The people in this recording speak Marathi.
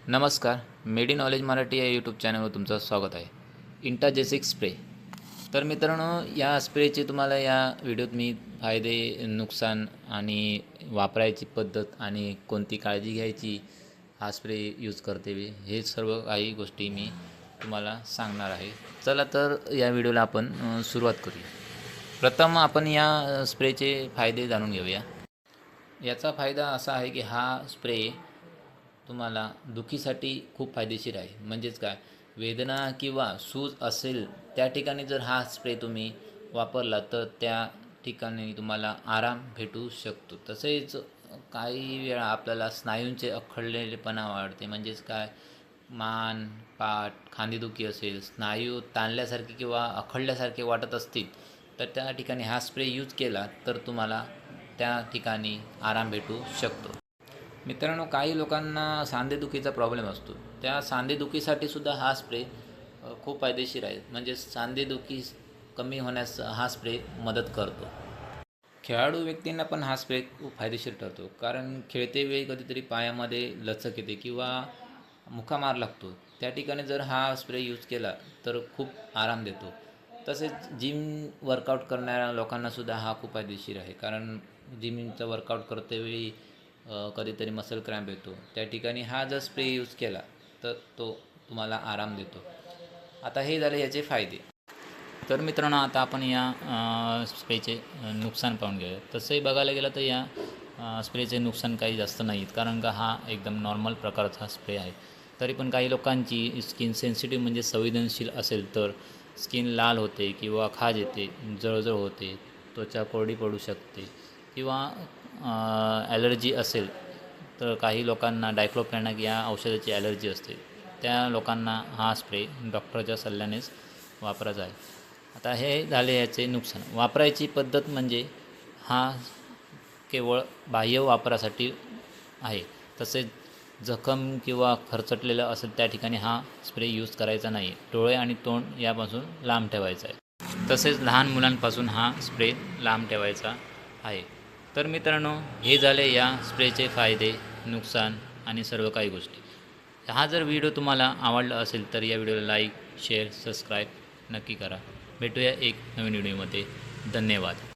नमस्कार. मेडी नॉलेज मराठी या यूट्यूब चॅनलवर तुमचं स्वागत आहे. इंटाजेसिक स्प्रे. तर मित्रांनो, या स्प्रेचे तुम्हाला या व्हिडिओत मी फायदे, नुकसान आणि वापरायची पद्धत आणि कोणती काळजी घ्यायची हा स्प्रे यूज करते हे सर्व काही गोष्टी मी तुम्हाला सांगणार आहे. चला तर या व्हिडिओला आपण सुरुवात करूया. प्रथम आपण या स्प्रेचे फायदे जाणून घेऊया. याचा फायदा असा आहे की हा स्प्रे तुम्हाला दुखीसाठी खूप फायदेशीर आहे. म्हणजेच काय, वेदना किंवा सूज असेल त्या ठिकाणी जर हा स्प्रे तुम्ही वापरला तर त्या ठिकाणी तुम्हाला आराम भेटू शकतो. तसेच काही वेळा आपल्याला स्नायूंचे अखडलेलेपणा वाढते. म्हणजेच काय, मान, पाठ, खांदेदुखी असेल, स्नायू ताणल्यासारखे किंवा अखडल्यासारखे वाटत असतील तर त्या ठिकाणी हा स्प्रे यूज केला तर तुम्हाला त्या ठिकाणी आराम भेटू शकतो. मित्रांनो, काही लोकांना सांधेदुखीचा प्रॉब्लेम असतो. त्या सांधेदुखीसाठी सुद्धा हा स्प्रे खूप फायदेशीर आहे. म्हणजे सांधेदुखी कमी होण्यास हा स्प्रे मदत करतो. खेळाडू व्यक्तींना पण हा स्प्रे खूप फायदेशीर ठरतो. कारण खेळते वेळी कधीतरी पायामध्ये लचक येते किंवा मुका लागतो. त्या ठिकाणी जर हा स्प्रे यूज केला तर खूप आराम देतो. तसेच जिम वर्कआउट करणाऱ्या लोकांनासुद्धा हा खूप फायदेशीर आहे. कारण जिमचं वर्कआउट करतेवेळी कधीतरी मसल क्रॅम्प येतो. त्या ठिकाणी हा जर स्प्रे यूज केला तर तो तुम्हाला आराम देतो. आता हे झाले याचे फायदे. तर मित्रांनो, आता आपण या स्प्रेचे नुकसान पाहून घेऊया. तसंही बघायला गेलं तर या स्प्रेचे नुकसान काही जास्त नाही आहेत. कारण का हा एकदम नॉर्मल प्रकारचा स्प्रे आहे. तरी पण काही लोकांची स्किन सेन्सिटिव्ह म्हणजे संवेदनशील असेल तर स्किन लाल होते किंवा खाज येते, जळजळ होते, त्वचा कोरडी पडू शकते किंवा ॲलर्जी असेल तर काही लोकांना डायक्लोफेनाक या औषधाची ॲलर्जी असते. त्या लोकांना हा स्प्रे डॉक्टरच्या सल्ल्यानेच वापरायचा आहे. आता हे झाले याचे नुकसान. वापरायची पद्धत म्हणजे हा केवळ बाह्य वापरासाठी आहे. तसेच जखम किंवा खरचटलेलं असेल त्या ठिकाणी हा स्प्रे यूज करायचा नाही. डोळे आणि तोंड यापासून लांब ठेवायचं आहे. तसेच लहान मुलांपासून हा स्प्रे लांब ठेवायचा आहे. तर मित्रांनो, हे झाले या स्प्रेचे फायदे, नुकसान आणि सर्व काही गोष्टी. हा जर व्हिडिओ तुम्हाला आवडला असेल तर या व्हिडिओला लाईक, शेअर, सबस्क्राईब नक्की करा. भेटूया एक नवीन व्हिडिओमध्ये. धन्यवाद.